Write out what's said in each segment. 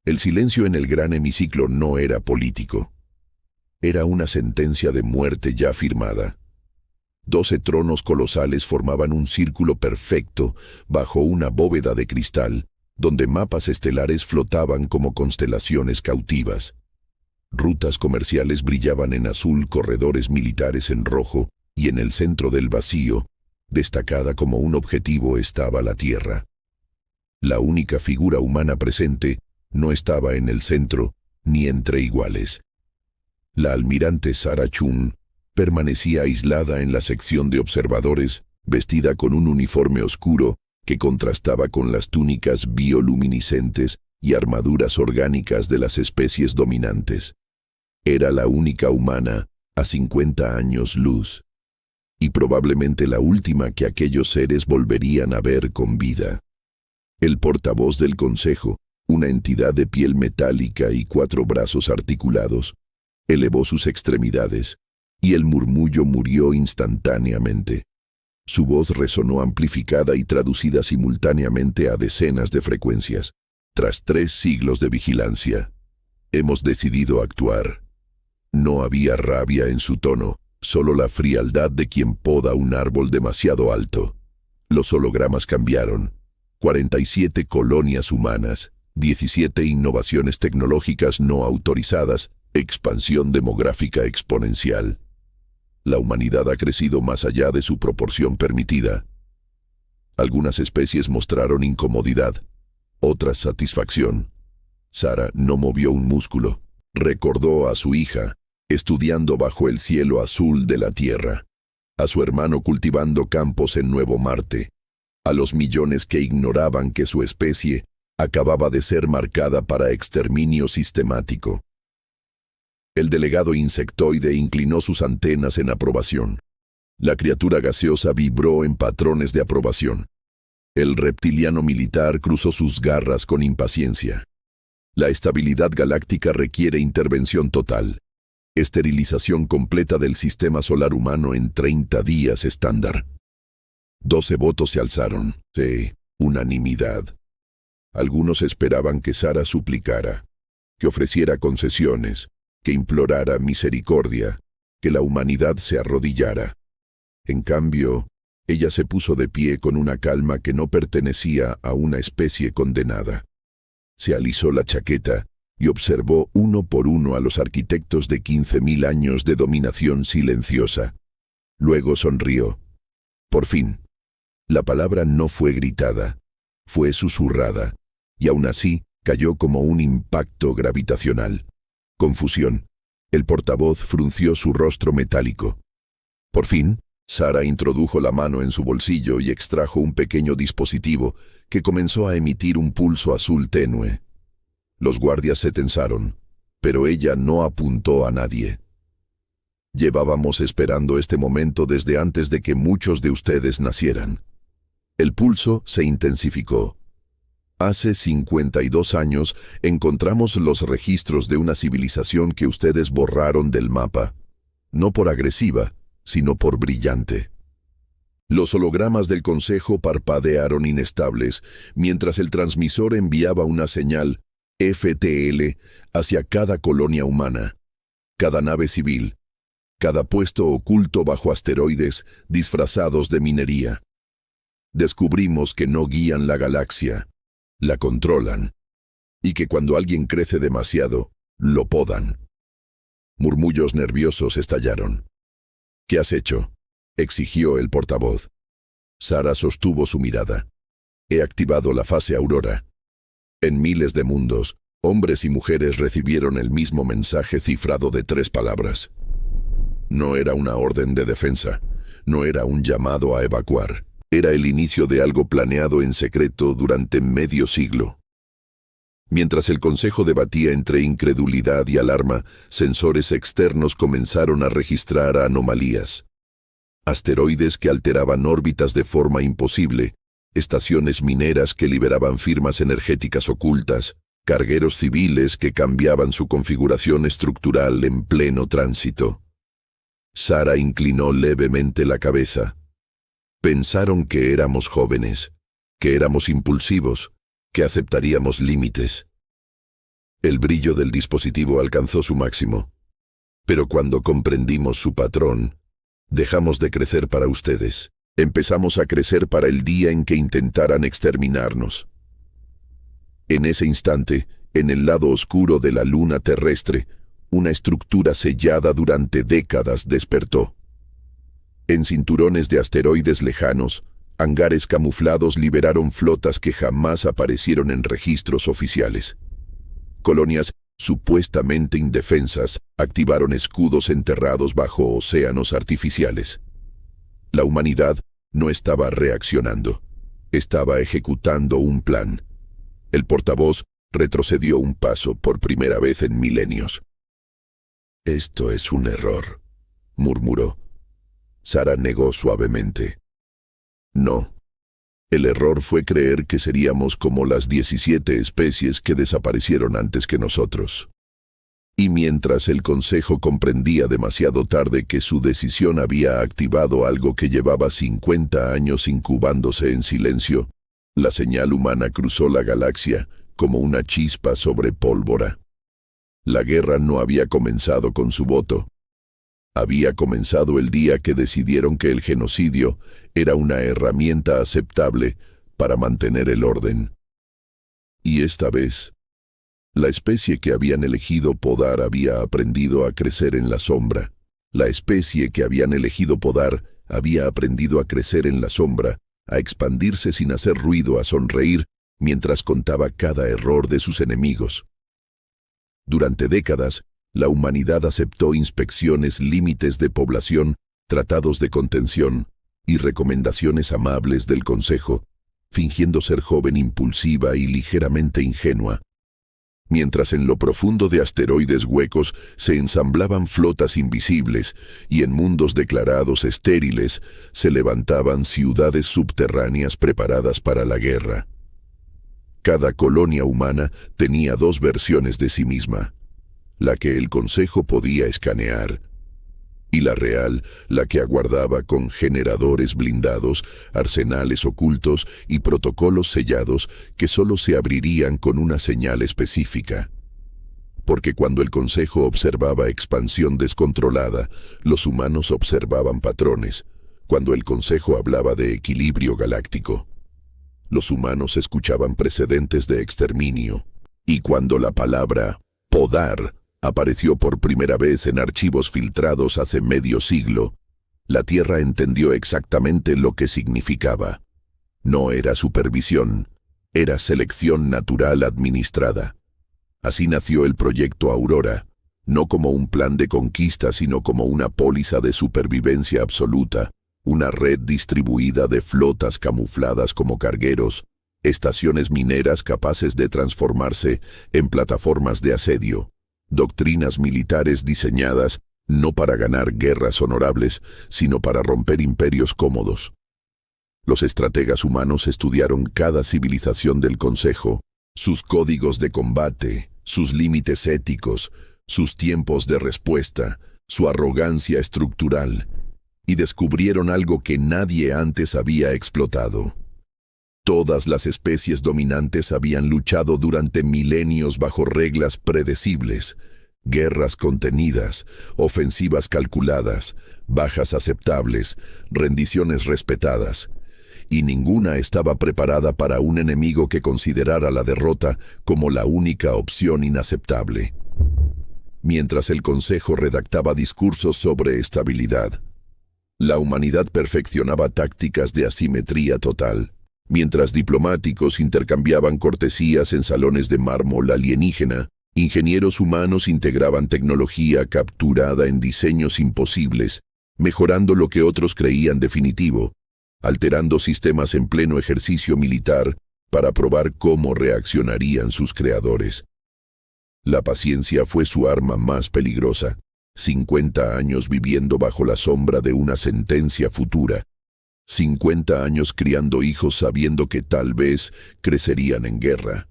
El silencio en el gran hemiciclo no era político. Era una sentencia de muerte ya firmada. 12 tronos colosales formaban un círculo perfecto bajo una bóveda de cristal, donde mapas estelares flotaban como constelaciones cautivas. Rutas comerciales brillaban en azul, corredores militares en rojo, y en el centro del vacío, destacada como un objetivo, estaba la Tierra. La única figura humana presente no estaba en el centro, ni entre iguales. La almirante Sara Chun permanecía aislada en la sección de observadores, vestida con un uniforme oscuro que contrastaba con las túnicas bioluminiscentes y armaduras orgánicas de las especies dominantes. Era la única humana a 50 años luz, y probablemente la última que aquellos seres volverían a ver con vida. El portavoz del Consejo, una entidad de piel metálica y 4 brazos articulados, elevó sus extremidades, y el murmullo murió instantáneamente. Su voz resonó amplificada y traducida simultáneamente a decenas de frecuencias. Tras 3 siglos de vigilancia, hemos decidido actuar. No había rabia en su tono, solo la frialdad de quien poda un árbol demasiado alto. Los hologramas cambiaron. 47 colonias humanas, 17 innovaciones tecnológicas no autorizadas, expansión demográfica exponencial. La humanidad ha crecido más allá de su proporción permitida. Algunas especies mostraron incomodidad, otras satisfacción. Sara no movió un músculo. Recordó a su hija, estudiando bajo el cielo azul de la Tierra, a su hermano cultivando campos en Nuevo Marte, a los millones que ignoraban que su especie acababa de ser marcada para exterminio sistemático. El delegado insectoide inclinó sus antenas en aprobación. La criatura gaseosa vibró en patrones de aprobación. El reptiliano militar cruzó sus garras con impaciencia. La estabilidad galáctica requiere intervención total. Esterilización completa del sistema solar humano en 30 días estándar. 12 votos se alzaron. Sí, unanimidad. Algunos esperaban que Sara suplicara, que ofreciera concesiones, que implorara misericordia, que la humanidad se arrodillara. En cambio, ella se puso de pie con una calma que no pertenecía a una especie condenada. Se alisó la chaqueta y observó uno por uno a los arquitectos de 15.000 años de dominación silenciosa. Luego sonrió. Por fin. La palabra no fue gritada, fue susurrada, y aún así cayó como un impacto gravitacional. Confusión. El portavoz frunció su rostro metálico. Por fin, Sara introdujo la mano en su bolsillo y extrajo un pequeño dispositivo que comenzó a emitir un pulso azul tenue. Los guardias se tensaron, pero ella no apuntó a nadie. Llevábamos esperando este momento desde antes de que muchos de ustedes nacieran. El pulso se intensificó. Hace 52 años encontramos los registros de una civilización que ustedes borraron del mapa, no por agresiva, sino por brillante. Los hologramas del Consejo parpadearon inestables, mientras el transmisor enviaba una señal FTL hacia cada colonia humana, cada nave civil, cada puesto oculto bajo asteroides disfrazados de minería. Descubrimos que no guían la galaxia, la controlan, y que cuando alguien crece demasiado, lo podan. Murmullos nerviosos estallaron. ¿Qué has hecho?, exigió el portavoz. Sara sostuvo su mirada. He activado la fase Aurora. En miles de mundos, hombres y mujeres recibieron el mismo mensaje cifrado de 3 palabras. No era una orden de defensa, no era un llamado a evacuar. Era el inicio de algo planeado en secreto durante medio siglo. Mientras el Consejo debatía entre incredulidad y alarma, sensores externos comenzaron a registrar anomalías. Asteroides que alteraban órbitas de forma imposible, estaciones mineras que liberaban firmas energéticas ocultas, cargueros civiles que cambiaban su configuración estructural en pleno tránsito. Sara inclinó levemente la cabeza. Pensaron que éramos jóvenes, que éramos impulsivos, que aceptaríamos límites. El brillo del dispositivo alcanzó su máximo. Pero cuando comprendimos su patrón, dejamos de crecer para ustedes. Empezamos a crecer para el día en que intentaran exterminarnos. En ese instante, en el lado oscuro de la luna terrestre, una estructura sellada durante décadas despertó. En cinturones de asteroides lejanos, hangares camuflados liberaron flotas que jamás aparecieron en registros oficiales. Colonias supuestamente indefensas activaron escudos enterrados bajo océanos artificiales. La humanidad no estaba reaccionando, estaba ejecutando un plan. El portavoz retrocedió un paso por primera vez en milenios. «Esto es un error», murmuró. Sara negó suavemente. «No. El error fue creer que seríamos como las 17 especies que desaparecieron antes que nosotros». Y mientras el Consejo comprendía demasiado tarde que su decisión había activado algo que llevaba 50 años incubándose en silencio, la señal humana cruzó la galaxia como una chispa sobre pólvora. La guerra no había comenzado con su voto. Había comenzado el día que decidieron que el genocidio era una herramienta aceptable para mantener el orden. Y esta vez, la especie que habían elegido podar había aprendido a crecer en la sombra. La especie que habían elegido podar había aprendido a crecer en la sombra, a expandirse sin hacer ruido, a sonreír mientras contaba cada error de sus enemigos. Durante décadas, la humanidad aceptó inspecciones, límites de población, tratados de contención y recomendaciones amables del Consejo, fingiendo ser joven, impulsiva y ligeramente ingenua. Mientras en lo profundo de asteroides huecos se ensamblaban flotas invisibles y en mundos declarados estériles se levantaban ciudades subterráneas preparadas para la guerra. Cada colonia humana tenía dos versiones de sí misma, la que el Consejo podía escanear, y la real, la que aguardaba con generadores blindados, arsenales ocultos y protocolos sellados que solo se abrirían con una señal específica. Porque cuando el Consejo observaba expansión descontrolada, los humanos observaban patrones. Cuando el Consejo hablaba de equilibrio galáctico, los humanos escuchaban precedentes de exterminio. Y cuando la palabra podar apareció por primera vez en archivos filtrados hace medio siglo, la Tierra entendió exactamente lo que significaba. No era supervisión, era selección natural administrada. Así nació el proyecto Aurora, no como un plan de conquista, sino como una póliza de supervivencia absoluta, una red distribuida de flotas camufladas como cargueros, estaciones mineras capaces de transformarse en plataformas de asedio, doctrinas militares diseñadas no para ganar guerras honorables, sino para romper imperios cómodos. Los estrategas humanos estudiaron cada civilización del Consejo, sus códigos de combate, sus límites éticos, sus tiempos de respuesta, su arrogancia estructural, y descubrieron algo que nadie antes había explotado. Todas las especies dominantes habían luchado durante milenios bajo reglas predecibles, guerras contenidas, ofensivas calculadas, bajas aceptables, rendiciones respetadas, y ninguna estaba preparada para un enemigo que considerara la derrota como la única opción inaceptable. Mientras el Consejo redactaba discursos sobre estabilidad, la humanidad perfeccionaba tácticas de asimetría total. Mientras diplomáticos intercambiaban cortesías en salones de mármol alienígena, ingenieros humanos integraban tecnología capturada en diseños imposibles, mejorando lo que otros creían definitivo, alterando sistemas en pleno ejercicio militar para probar cómo reaccionarían sus creadores. La paciencia fue su arma más peligrosa, 50 años viviendo bajo la sombra de una sentencia futura, 50 años criando hijos sabiendo que tal vez crecerían en guerra.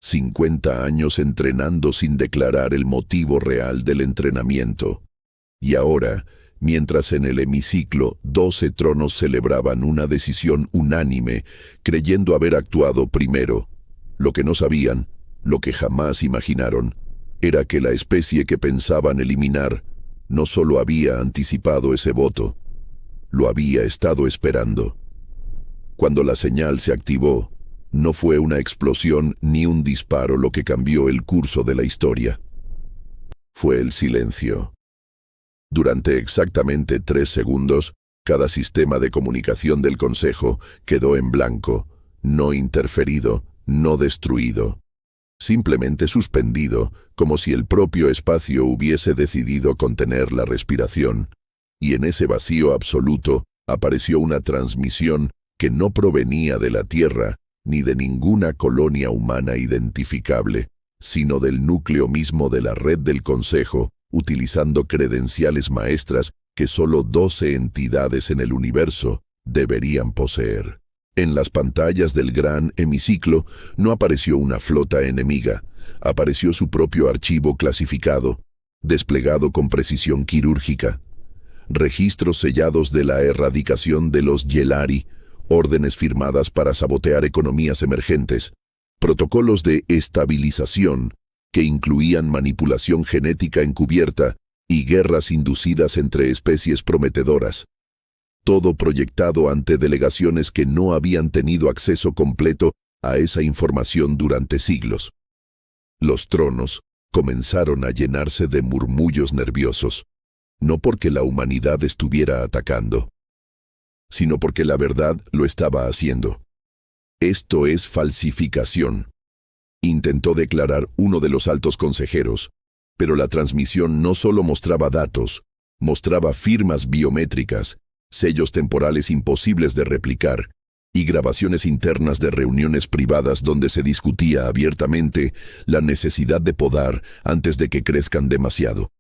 50 años entrenando sin declarar el motivo real del entrenamiento. Y ahora, mientras en el hemiciclo 12 tronos celebraban una decisión unánime, creyendo haber actuado primero, lo que no sabían Lo que jamás imaginaron era que la especie que pensaban eliminar no solo había anticipado ese voto, lo había estado esperando. Cuando la señal se activó, no fue una explosión ni un disparo lo que cambió el curso de la historia. Fue el silencio. Durante exactamente 3 segundos, cada sistema de comunicación del Consejo quedó en blanco, no interferido, no destruido. Simplemente suspendido, como si el propio espacio hubiese decidido contener la respiración. Y en ese vacío absoluto apareció una transmisión que no provenía de la Tierra ni de ninguna colonia humana identificable, sino del núcleo mismo de la red del Consejo, utilizando credenciales maestras que solo 12 entidades en el universo deberían poseer. En las pantallas del gran hemiciclo no apareció una flota enemiga, apareció su propio archivo clasificado, desplegado con precisión quirúrgica. Registros sellados de la erradicación de los Yelari, órdenes firmadas para sabotear economías emergentes, protocolos de estabilización que incluían manipulación genética encubierta y guerras inducidas entre especies prometedoras. Todo proyectado ante delegaciones que no habían tenido acceso completo a esa información durante siglos. Los tronos comenzaron a llenarse de murmullos nerviosos, no porque la humanidad estuviera atacando, sino porque la verdad lo estaba haciendo. Esto es falsificación, intentó declarar uno de los altos consejeros, pero la transmisión no solo mostraba datos, mostraba firmas biométricas, sellos temporales imposibles de replicar y grabaciones internas de reuniones privadas donde se discutía abiertamente la necesidad de podar antes de que crezcan demasiado.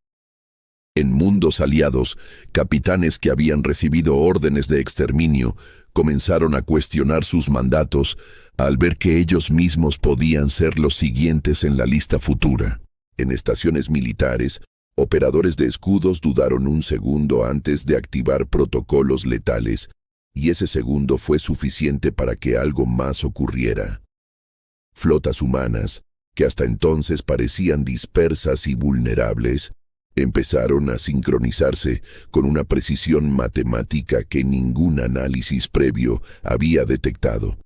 En mundos aliados, capitanes que habían recibido órdenes de exterminio comenzaron a cuestionar sus mandatos al ver que ellos mismos podían ser los siguientes en la lista futura. En estaciones militares, operadores de escudos dudaron un segundo antes de activar protocolos letales, y ese segundo fue suficiente para que algo más ocurriera. Flotas humanas, que hasta entonces parecían dispersas y vulnerables, empezaron a sincronizarse con una precisión matemática que ningún análisis previo había detectado,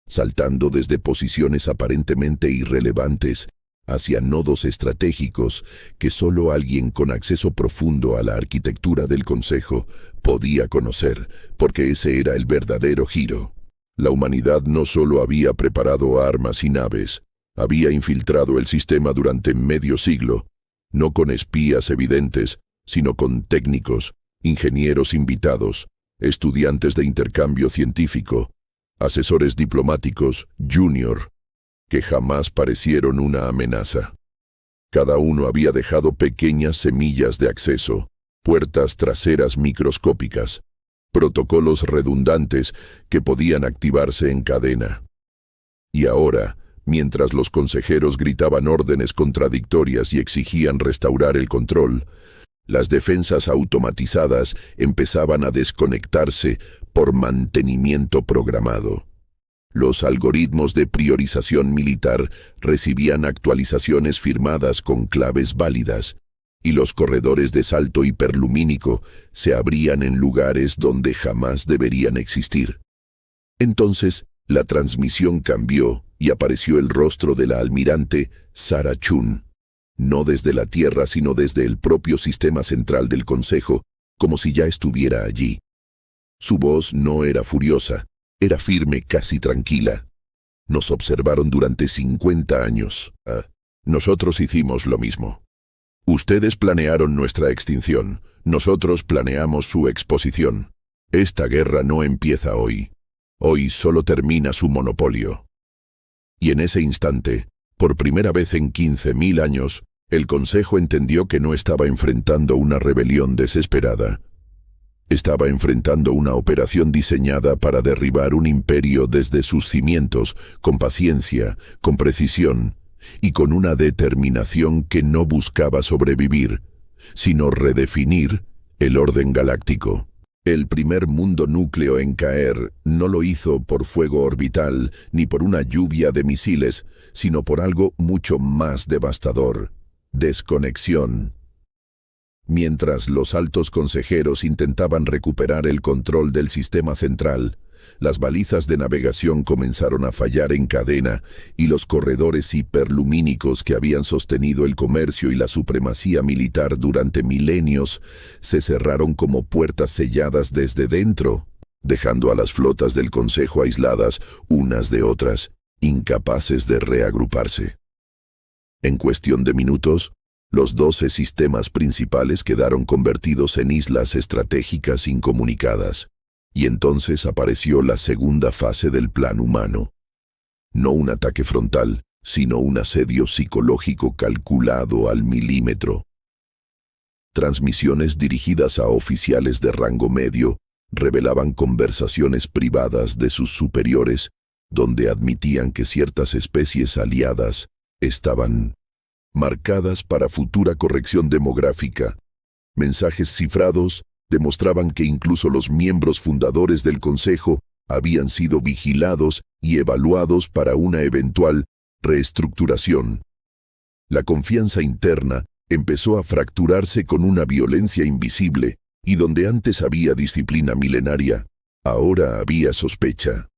saltando desde posiciones aparentemente irrelevantes hacia nodos estratégicos que solo alguien con acceso profundo a la arquitectura del Consejo podía conocer, porque ese era el verdadero giro. La humanidad no solo había preparado armas y naves, había infiltrado el sistema durante medio siglo, no con espías evidentes, sino con técnicos, ingenieros invitados, estudiantes de intercambio científico, asesores diplomáticos, junior, que jamás parecieron una amenaza. Cada uno había dejado pequeñas semillas de acceso, puertas traseras microscópicas, protocolos redundantes que podían activarse en cadena. Y ahora, mientras los consejeros gritaban órdenes contradictorias y exigían restaurar el control, las defensas automatizadas empezaban a desconectarse por mantenimiento programado. Los algoritmos de priorización militar recibían actualizaciones firmadas con claves válidas, y los corredores de salto hiperlumínico se abrían en lugares donde jamás deberían existir. Entonces, la transmisión cambió y apareció el rostro de la almirante Sarah Chun, no desde la Tierra sino desde el propio sistema central del Consejo, como si ya estuviera allí. Su voz no era furiosa, era firme, casi tranquila. Nos observaron durante 50 años. Nosotros hicimos lo mismo. Ustedes planearon nuestra extinción, nosotros planeamos su exposición. Esta guerra no empieza hoy. Hoy solo termina su monopolio. Y en ese instante, por primera vez en 15.000 años, el Consejo entendió que no estaba enfrentando una rebelión desesperada. Estaba enfrentando una operación diseñada para derribar un imperio desde sus cimientos, con paciencia, con precisión, y con una determinación que no buscaba sobrevivir, sino redefinir el orden galáctico. El primer mundo núcleo en caer no lo hizo por fuego orbital ni por una lluvia de misiles, sino por algo mucho más devastador: desconexión. Mientras los altos consejeros intentaban recuperar el control del sistema central, las balizas de navegación comenzaron a fallar en cadena y los corredores hiperlumínicos que habían sostenido el comercio y la supremacía militar durante milenios se cerraron como puertas selladas desde dentro, dejando a las flotas del Consejo aisladas unas de otras, incapaces de reagruparse. En cuestión de minutos, los 12 sistemas principales quedaron convertidos en islas estratégicas incomunicadas. Y entonces apareció la segunda fase del plan humano. No un ataque frontal, sino un asedio psicológico calculado al milímetro. Transmisiones dirigidas a oficiales de rango medio revelaban conversaciones privadas de sus superiores, donde admitían que ciertas especies aliadas estaban marcadas para futura corrección demográfica. Mensajes cifrados demostraban que incluso los miembros fundadores del Consejo habían sido vigilados y evaluados para una eventual reestructuración. La confianza interna empezó a fracturarse con una violencia invisible, y donde antes había disciplina milenaria, ahora había sospecha.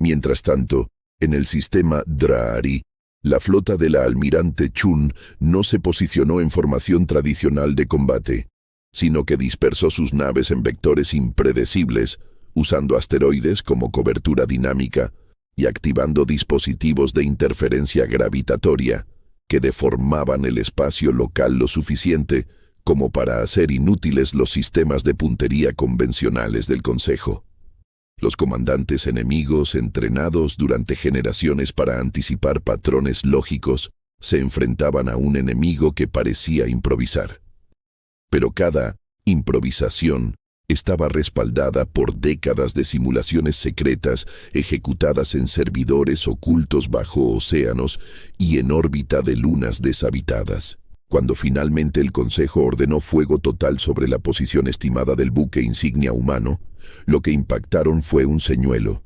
Mientras tanto, en el sistema Drahari, la flota de la almirante Chun no se posicionó en formación tradicional de combate, sino que dispersó sus naves en vectores impredecibles, usando asteroides como cobertura dinámica y activando dispositivos de interferencia gravitatoria que deformaban el espacio local lo suficiente como para hacer inútiles los sistemas de puntería convencionales del Consejo. Los comandantes enemigos, entrenados durante generaciones para anticipar patrones lógicos, se enfrentaban a un enemigo que parecía improvisar. Pero cada improvisación estaba respaldada por décadas de simulaciones secretas ejecutadas en servidores ocultos bajo océanos y en órbita de lunas deshabitadas. Cuando finalmente el Consejo ordenó fuego total sobre la posición estimada del buque insignia humano, lo que impactaron fue un señuelo.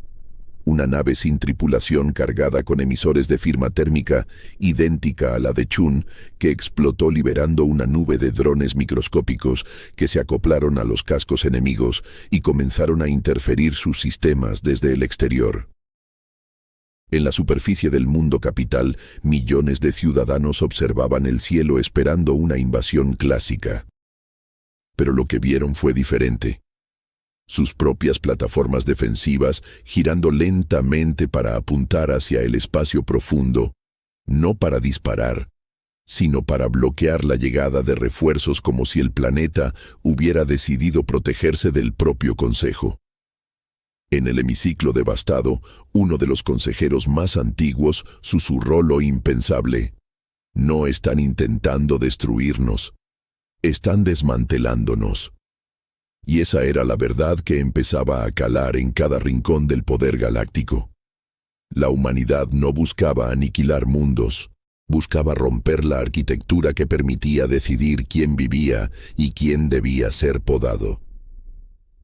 Una nave sin tripulación cargada con emisores de firma térmica idéntica a la de Chun, que explotó liberando una nube de drones microscópicos que se acoplaron a los cascos enemigos y comenzaron a interferir sus sistemas desde el exterior. En la superficie del mundo capital, millones de ciudadanos observaban el cielo esperando una invasión clásica. Pero lo que vieron fue diferente. Sus propias plataformas defensivas girando lentamente para apuntar hacia el espacio profundo, no para disparar, sino para bloquear la llegada de refuerzos como si el planeta hubiera decidido protegerse del propio Consejo. En el hemiciclo devastado, uno de los consejeros más antiguos susurró lo impensable: no están intentando destruirnos, están desmantelándonos. Y esa era la verdad que empezaba a calar en cada rincón del poder galáctico. La humanidad no buscaba aniquilar mundos, buscaba romper la arquitectura que permitía decidir quién vivía y quién debía ser podado.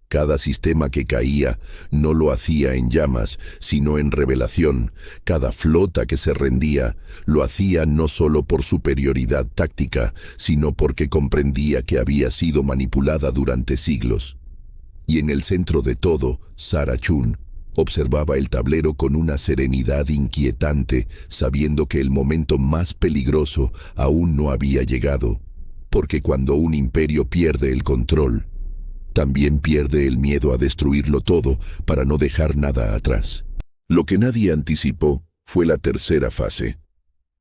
Cada sistema que caía no lo hacía en llamas, sino en revelación. Cada flota que se rendía lo hacía no solo por superioridad táctica, sino porque comprendía que había sido manipulada durante siglos. Y en el centro de todo, Sara Chun observaba el tablero con una serenidad inquietante, sabiendo que el momento más peligroso aún no había llegado, porque cuando un imperio pierde el control, también pierde el miedo a destruirlo todo para no dejar nada atrás. Lo que nadie anticipó fue la tercera fase,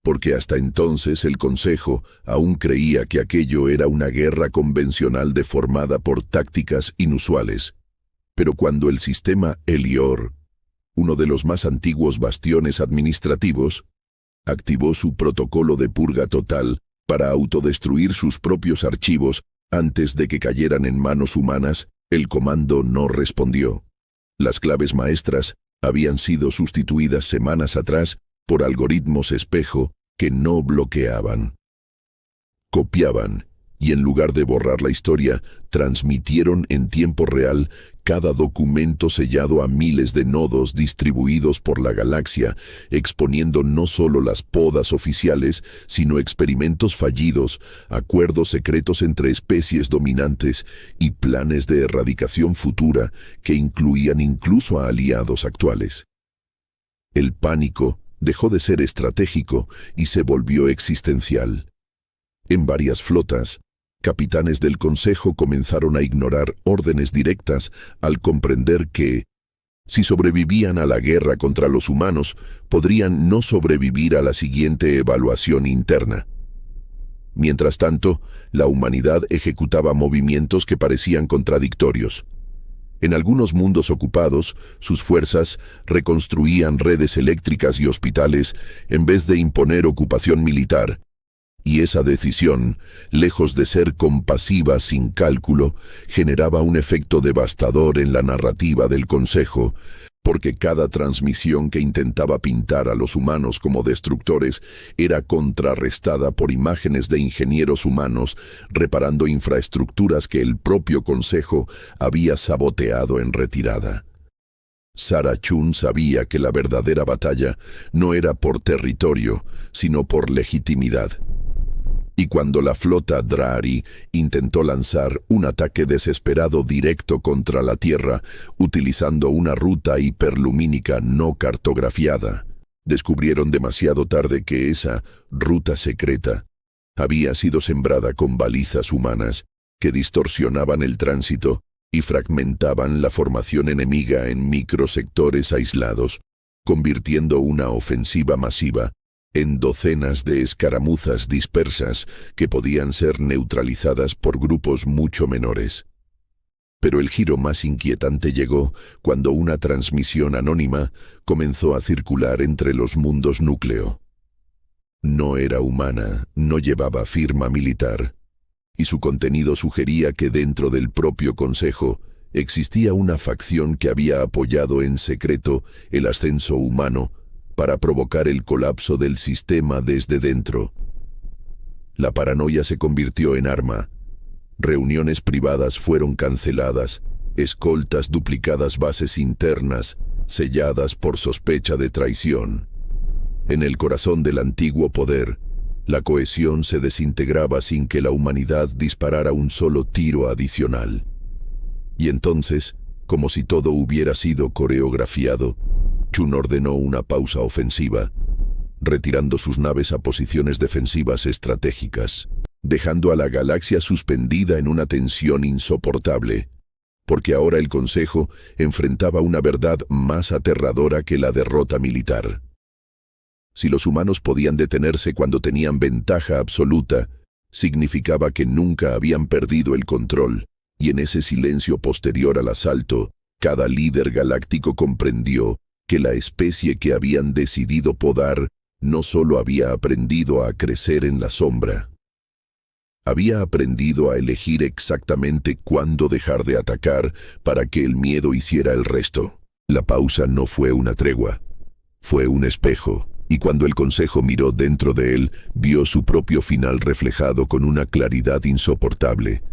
porque hasta entonces el Consejo aún creía que aquello era una guerra convencional deformada por tácticas inusuales. Pero cuando el sistema Elior, uno de los más antiguos bastiones administrativos, activó su protocolo de purga total para autodestruir sus propios archivos antes de que cayeran en manos humanas, el comando no respondió. Las claves maestras habían sido sustituidas semanas atrás por algoritmos espejo que no bloqueaban, copiaban y en lugar de borrar la historia, transmitieron en tiempo real cada documento sellado a miles de nodos distribuidos por la galaxia, exponiendo no solo las podas oficiales, sino experimentos fallidos, acuerdos secretos entre especies dominantes y planes de erradicación futura que incluían incluso a aliados actuales. El pánico dejó de ser estratégico y se volvió existencial. En varias flotas, capitanes del Consejo comenzaron a ignorar órdenes directas al comprender que, si sobrevivían a la guerra contra los humanos, podrían no sobrevivir a la siguiente evaluación interna. Mientras tanto, la humanidad ejecutaba movimientos que parecían contradictorios. En algunos mundos ocupados, sus fuerzas reconstruían redes eléctricas y hospitales en vez de imponer ocupación militar. Y esa decisión, lejos de ser compasiva sin cálculo, generaba un efecto devastador en la narrativa del Consejo, porque cada transmisión que intentaba pintar a los humanos como destructores era contrarrestada por imágenes de ingenieros humanos reparando infraestructuras que el propio Consejo había saboteado en retirada. Sara Chun sabía que la verdadera batalla no era por territorio, sino por legitimidad. Y cuando la flota Drari intentó lanzar un ataque desesperado directo contra la Tierra, utilizando una ruta hiperlumínica no cartografiada, descubrieron demasiado tarde que esa ruta secreta había sido sembrada con balizas humanas que distorsionaban el tránsito y fragmentaban la formación enemiga en microsectores aislados, convirtiendo una ofensiva masiva en docenas de escaramuzas dispersas que podían ser neutralizadas por grupos mucho menores. Pero el giro más inquietante llegó cuando una transmisión anónima comenzó a circular entre los mundos núcleo. No era humana, no llevaba firma militar, y su contenido sugería que dentro del propio Consejo existía una facción que había apoyado en secreto el ascenso humano para provocar el colapso del sistema desde dentro. La paranoia se convirtió en arma. Reuniones privadas fueron canceladas, escoltas duplicadas, bases internas, selladas por sospecha de traición. En el corazón del antiguo poder, la cohesión se desintegraba sin que la humanidad disparara un solo tiro adicional. Y entonces, como si todo hubiera sido coreografiado, Chun ordenó una pausa ofensiva, retirando sus naves a posiciones defensivas estratégicas, dejando a la galaxia suspendida en una tensión insoportable, porque ahora el Consejo enfrentaba una verdad más aterradora que la derrota militar. Si los humanos podían detenerse cuando tenían ventaja absoluta, significaba que nunca habían perdido el control, y en ese silencio posterior al asalto, cada líder galáctico comprendió que la especie que habían decidido podar no solo había aprendido a crecer en la sombra, había aprendido a elegir exactamente cuándo dejar de atacar para que el miedo hiciera el resto. La pausa no fue una tregua, fue un espejo, y cuando el Consejo miró dentro de él, vio su propio final reflejado con una claridad insoportable,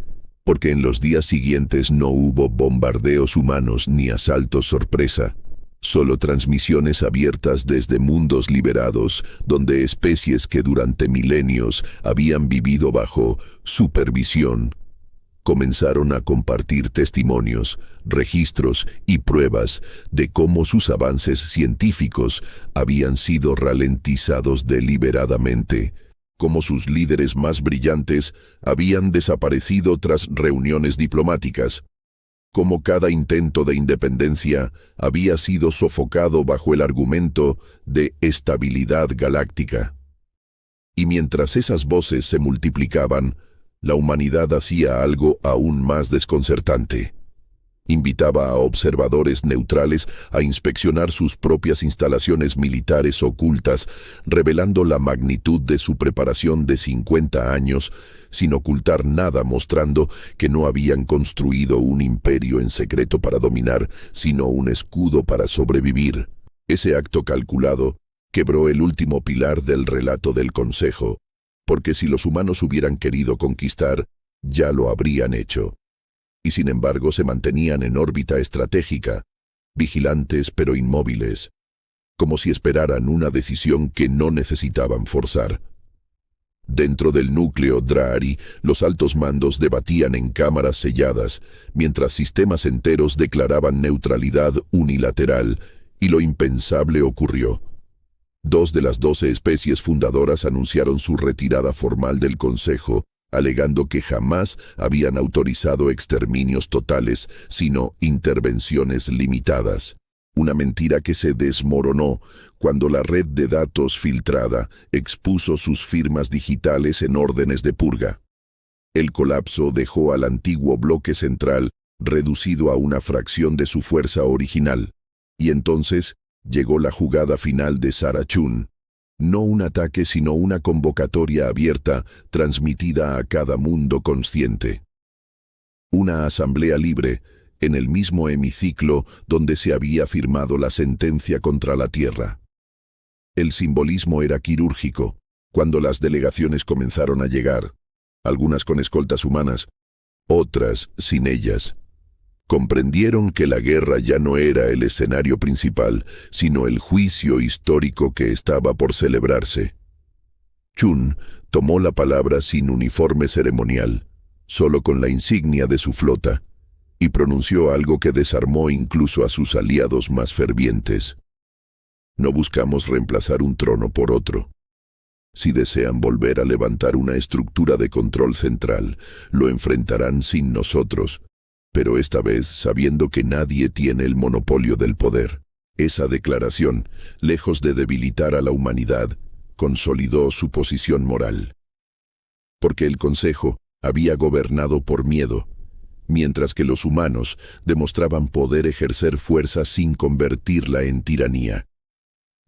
porque en los días siguientes no hubo bombardeos humanos ni asaltos sorpresa, solo transmisiones abiertas desde mundos liberados, donde especies que durante milenios habían vivido bajo supervisión comenzaron a compartir testimonios, registros y pruebas de cómo sus avances científicos habían sido ralentizados deliberadamente, cómo sus líderes más brillantes habían desaparecido tras reuniones diplomáticas, cómo cada intento de independencia había sido sofocado bajo el argumento de estabilidad galáctica. Y mientras esas voces se multiplicaban, la humanidad hacía algo aún más desconcertante. Invitaba a observadores neutrales a inspeccionar sus propias instalaciones militares ocultas, revelando la magnitud de su preparación de 50 años, sin ocultar nada, mostrando que no habían construido un imperio en secreto para dominar, sino un escudo para sobrevivir. Ese acto calculado quebró el último pilar del relato del Consejo, porque si los humanos hubieran querido conquistar, ya lo habrían hecho. Y sin embargo se mantenían en órbita estratégica, vigilantes pero inmóviles, como si esperaran una decisión que no necesitaban forzar. Dentro del núcleo Drahari, los altos mandos debatían en cámaras selladas, mientras sistemas enteros declaraban neutralidad unilateral, y lo impensable ocurrió. 2 de las 12 especies fundadoras anunciaron su retirada formal del Consejo, alegando que jamás habían autorizado exterminios totales, sino intervenciones limitadas. Una mentira que se desmoronó cuando la red de datos filtrada expuso sus firmas digitales en órdenes de purga. El colapso dejó al antiguo bloque central reducido a una fracción de su fuerza original, y entonces llegó la jugada final de Sarah Chun. No un ataque, sino una convocatoria abierta transmitida a cada mundo consciente. Una asamblea libre, en el mismo hemiciclo donde se había firmado la sentencia contra la Tierra. El simbolismo era quirúrgico. Cuando las delegaciones comenzaron a llegar, algunas con escoltas humanas, otras sin ellas, comprendieron que la guerra ya no era el escenario principal, sino el juicio histórico que estaba por celebrarse. Chun tomó la palabra sin uniforme ceremonial, solo con la insignia de su flota, y pronunció algo que desarmó incluso a sus aliados más fervientes. No buscamos reemplazar un trono por otro. Si desean volver a levantar una estructura de control central, lo enfrentarán sin nosotros, pero esta vez sabiendo que nadie tiene el monopolio del poder. Esa declaración, lejos de debilitar a la humanidad, consolidó su posición moral. Porque el Consejo había gobernado por miedo, mientras que los humanos demostraban poder ejercer fuerza sin convertirla en tiranía.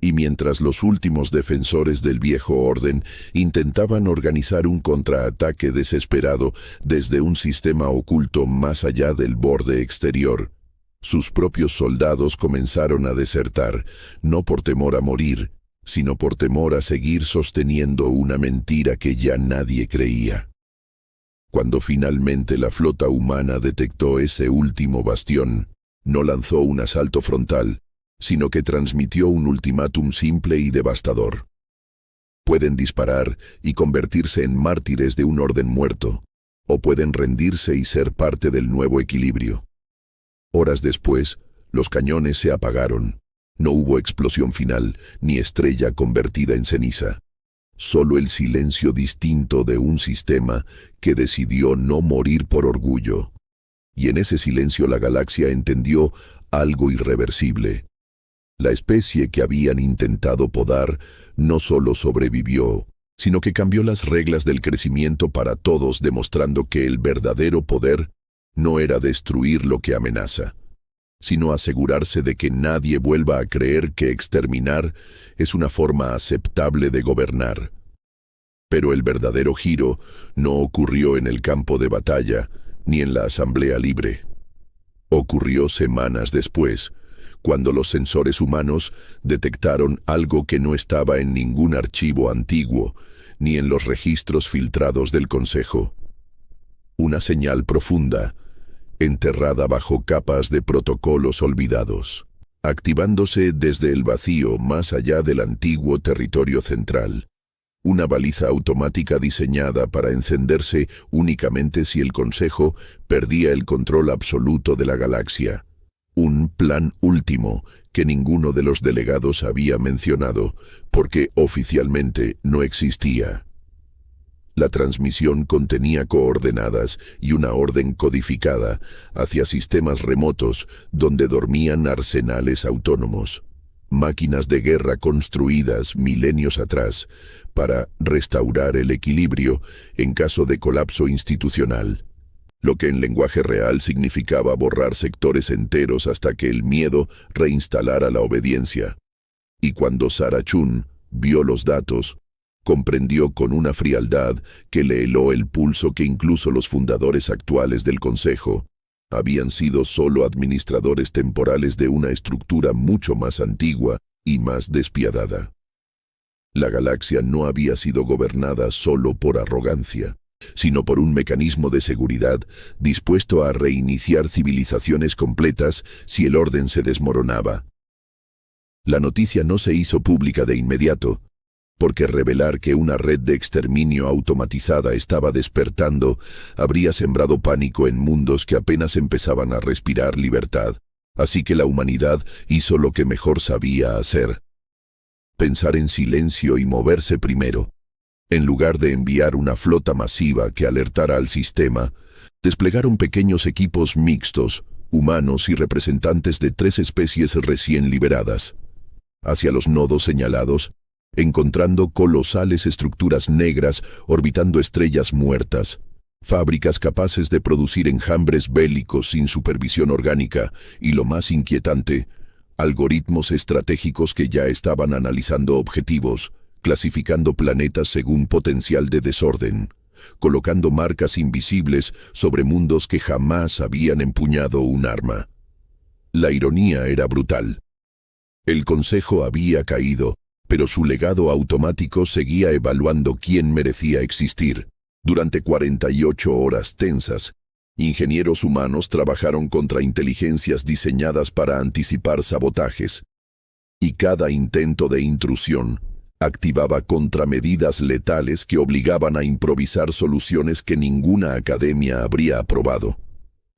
Y mientras los últimos defensores del viejo orden intentaban organizar un contraataque desesperado desde un sistema oculto más allá del borde exterior, sus propios soldados comenzaron a desertar, no por temor a morir, sino por temor a seguir sosteniendo una mentira que ya nadie creía. Cuando finalmente la flota humana detectó ese último bastión, no lanzó un asalto frontal, sino que transmitió un ultimátum simple y devastador. Pueden disparar y convertirse en mártires de un orden muerto, o pueden rendirse y ser parte del nuevo equilibrio. Horas después, los cañones se apagaron. No hubo explosión final, ni estrella convertida en ceniza. Solo el silencio distinto de un sistema que decidió no morir por orgullo. Y en ese silencio la galaxia entendió algo irreversible. La especie que habían intentado podar no solo sobrevivió, sino que cambió las reglas del crecimiento para todos, demostrando que el verdadero poder no era destruir lo que amenaza, sino asegurarse de que nadie vuelva a creer que exterminar es una forma aceptable de gobernar. Pero el verdadero giro no ocurrió en el campo de batalla ni en la asamblea libre. Ocurrió semanas después, cuando los sensores humanos detectaron algo que no estaba en ningún archivo antiguo ni en los registros filtrados del Consejo. Una señal profunda, enterrada bajo capas de protocolos olvidados, activándose desde el vacío más allá del antiguo territorio central. Una baliza automática diseñada para encenderse únicamente si el Consejo perdía el control absoluto de la galaxia. Un plan último que ninguno de los delegados había mencionado, porque oficialmente no existía. La transmisión contenía coordenadas y una orden codificada hacia sistemas remotos donde dormían arsenales autónomos, máquinas de guerra construidas milenios atrás para restaurar el equilibrio en caso de colapso institucional, lo que en lenguaje real significaba borrar sectores enteros hasta que el miedo reinstalara la obediencia. Y cuando Sarah Chun vio los datos, comprendió con una frialdad que le heló el pulso que incluso los fundadores actuales del Consejo habían sido solo administradores temporales de una estructura mucho más antigua y más despiadada. La galaxia no había sido gobernada solo por arrogancia, sino por un mecanismo de seguridad dispuesto a reiniciar civilizaciones completas si el orden se desmoronaba. La noticia no se hizo pública de inmediato, porque revelar que una red de exterminio automatizada estaba despertando habría sembrado pánico en mundos que apenas empezaban a respirar libertad. Así que la humanidad hizo lo que mejor sabía hacer: pensar en silencio y moverse primero. En lugar de enviar una flota masiva que alertara al sistema, desplegaron pequeños equipos mixtos, humanos y representantes de 3 especies recién liberadas, hacia los nodos señalados, encontrando colosales estructuras negras orbitando estrellas muertas, fábricas capaces de producir enjambres bélicos sin supervisión orgánica y, lo más inquietante, algoritmos estratégicos que ya estaban analizando objetivos, clasificando planetas según potencial de desorden, colocando marcas invisibles sobre mundos que jamás habían empuñado un arma. La ironía era brutal. El Consejo había caído, pero su legado automático seguía evaluando quién merecía existir. Durante 48 horas tensas, ingenieros humanos trabajaron contra inteligencias diseñadas para anticipar sabotajes, y cada intento de intrusión activaba contramedidas letales que obligaban a improvisar soluciones que ninguna academia habría aprobado.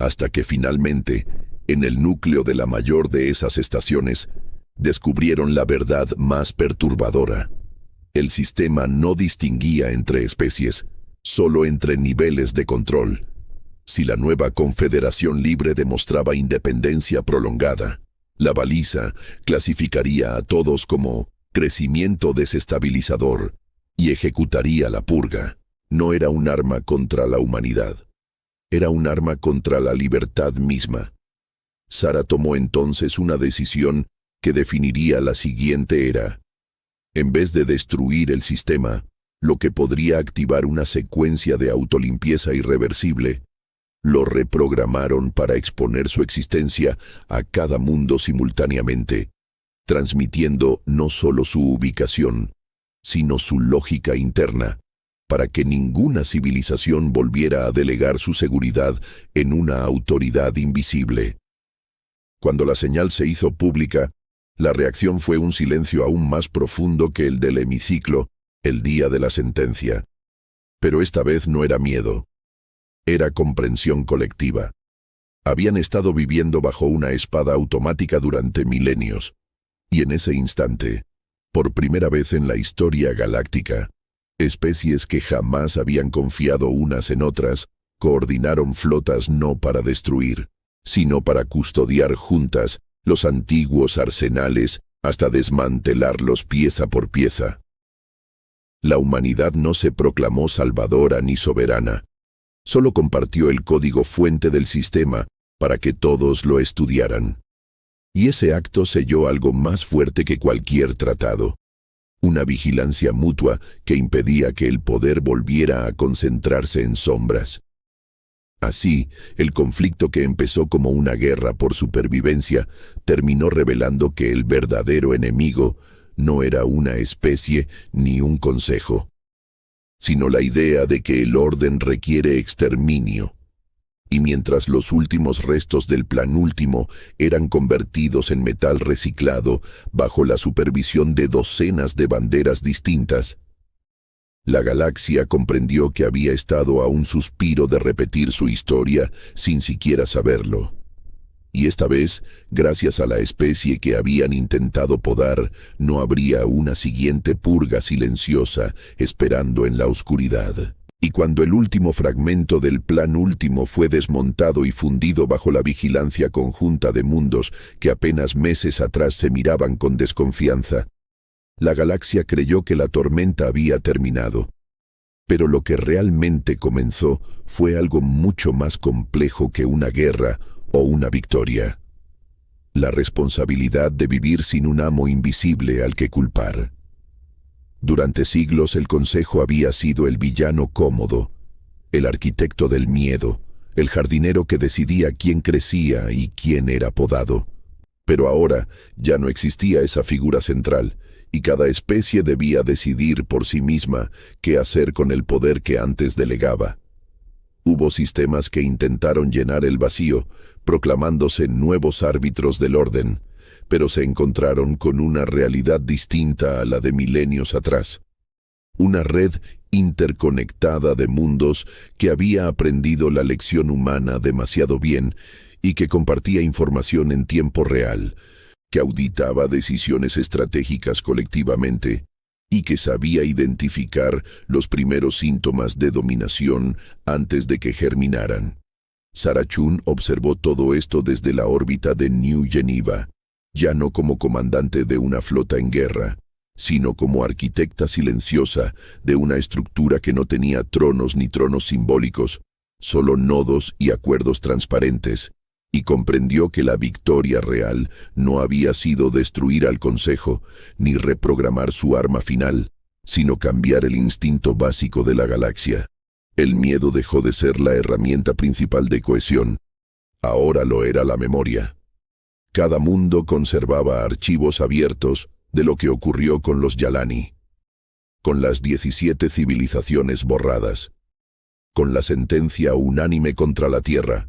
Hasta que finalmente, en el núcleo de la mayor de esas estaciones, descubrieron la verdad más perturbadora. El sistema no distinguía entre especies, solo entre niveles de control. Si la nueva Confederación Libre demostraba independencia prolongada, la baliza clasificaría a todos como crecimiento desestabilizador y ejecutaría la purga. No era un arma contra la humanidad, era un arma contra la libertad misma. Sara tomó entonces una decisión que definiría la siguiente era. En vez de destruir el sistema, lo que podría activar una secuencia de autolimpieza irreversible, lo reprogramaron para exponer su existencia a cada mundo simultáneamente, transmitiendo no solo su ubicación, sino su lógica interna, para que ninguna civilización volviera a delegar su seguridad en una autoridad invisible. Cuando la señal se hizo pública, la reacción fue un silencio aún más profundo que el del hemiciclo el día de la sentencia. Pero esta vez no era miedo, era comprensión colectiva. Habían estado viviendo bajo una espada automática durante milenios. Y en ese instante, por primera vez en la historia galáctica, especies que jamás habían confiado unas en otras, coordinaron flotas no para destruir, sino para custodiar juntas los antiguos arsenales hasta desmantelarlos pieza por pieza. La humanidad no se proclamó salvadora ni soberana, solo compartió el código fuente del sistema para que todos lo estudiaran. Y ese acto selló algo más fuerte que cualquier tratado, una vigilancia mutua que impedía que el poder volviera a concentrarse en sombras. Así, el conflicto que empezó como una guerra por supervivencia terminó revelando que el verdadero enemigo no era una especie ni un consejo, sino la idea de que el orden requiere exterminio. Y mientras los últimos restos del plan último eran convertidos en metal reciclado bajo la supervisión de docenas de banderas distintas, la galaxia comprendió que había estado a un suspiro de repetir su historia sin siquiera saberlo. Y esta vez, gracias a la especie que habían intentado podar, no habría una siguiente purga silenciosa esperando en la oscuridad. Y cuando el último fragmento del plan último fue desmontado y fundido bajo la vigilancia conjunta de mundos que apenas meses atrás se miraban con desconfianza, la galaxia creyó que la tormenta había terminado. Pero lo que realmente comenzó fue algo mucho más complejo que una guerra o una victoria. La responsabilidad de vivir sin un amo invisible al que culpar. Durante siglos el Consejo había sido el villano cómodo, el arquitecto del miedo, el jardinero que decidía quién crecía y quién era podado. Pero ahora ya no existía esa figura central, y cada especie debía decidir por sí misma qué hacer con el poder que antes delegaba. Hubo sistemas que intentaron llenar el vacío, proclamándose nuevos árbitros del orden, pero se encontraron con una realidad distinta a la de milenios atrás. Una red interconectada de mundos que había aprendido la lección humana demasiado bien y que compartía información en tiempo real, que auditaba decisiones estratégicas colectivamente y que sabía identificar los primeros síntomas de dominación antes de que germinaran. Sarah Chun observó todo esto desde la órbita de New Geneva, ya no como comandante de una flota en guerra, sino como arquitecta silenciosa de una estructura que no tenía tronos ni tronos simbólicos, solo nodos y acuerdos transparentes, y comprendió que la victoria real no había sido destruir al Consejo ni reprogramar su arma final, sino cambiar el instinto básico de la galaxia. El miedo dejó de ser la herramienta principal de cohesión. Ahora lo era la memoria. Cada mundo conservaba archivos abiertos de lo que ocurrió con los Yalani, con las 17 civilizaciones borradas, con la sentencia unánime contra la Tierra.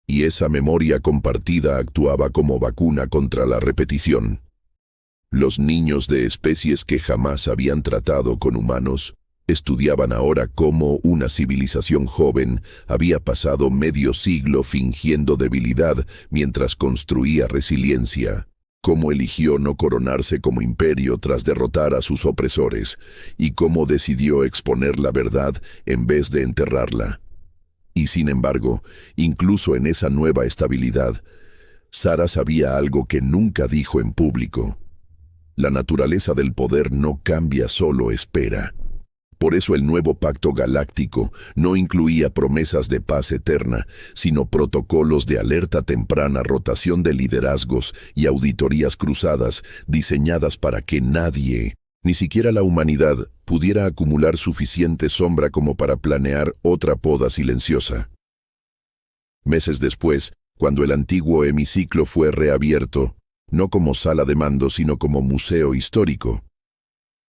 Y esa memoria compartida actuaba como vacuna contra la repetición. Los niños de especies que jamás habían tratado con humanos estudiaban ahora cómo una civilización joven había pasado medio siglo fingiendo debilidad mientras construía resiliencia, cómo eligió no coronarse como imperio tras derrotar a sus opresores, y cómo decidió exponer la verdad en vez de enterrarla. Y sin embargo, incluso en esa nueva estabilidad, Sarah sabía algo que nunca dijo en público. La naturaleza del poder no cambia, solo espera. Por eso el nuevo pacto galáctico no incluía promesas de paz eterna, sino protocolos de alerta temprana, rotación de liderazgos y auditorías cruzadas diseñadas para que nadie, ni siquiera la humanidad, pudiera acumular suficiente sombra como para planear otra poda silenciosa. Meses después, cuando el antiguo hemiciclo fue reabierto, no como sala de mando sino como museo histórico,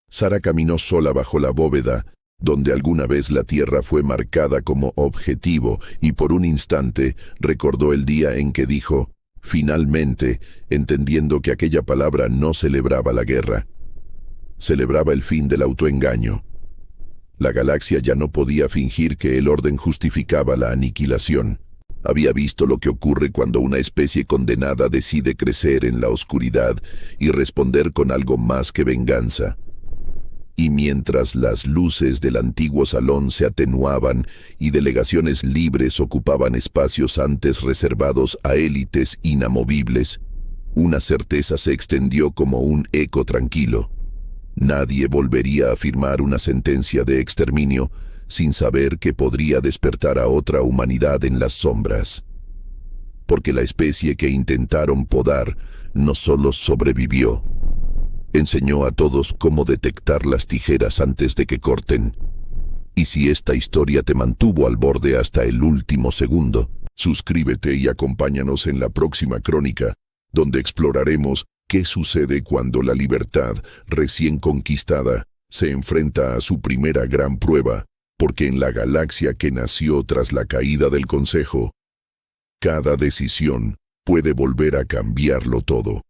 Sarah caminó sola bajo la bóveda, donde alguna vez la tierra fue marcada como objetivo, y por un instante recordó el día en que dijo, finalmente, entendiendo que aquella palabra no celebraba la guerra. Celebraba el fin del autoengaño. La galaxia ya no podía fingir que el orden justificaba la aniquilación. Había visto lo que ocurre cuando una especie condenada decide crecer en la oscuridad y responder con algo más que venganza. Y mientras las luces del antiguo salón se atenuaban y delegaciones libres ocupaban espacios antes reservados a élites inamovibles, una certeza se extendió como un eco tranquilo. Nadie volvería a firmar una sentencia de exterminio sin saber que podría despertar a otra humanidad en las sombras. Porque la especie que intentaron podar no solo sobrevivió, enseñó a todos cómo detectar las tijeras antes de que corten. Y si esta historia te mantuvo al borde hasta el último segundo, suscríbete y acompáñanos en la próxima crónica, donde exploraremos qué sucede cuando la libertad recién conquistada se enfrenta a su primera gran prueba, porque en la galaxia que nació tras la caída del Consejo, cada decisión puede volver a cambiarlo todo.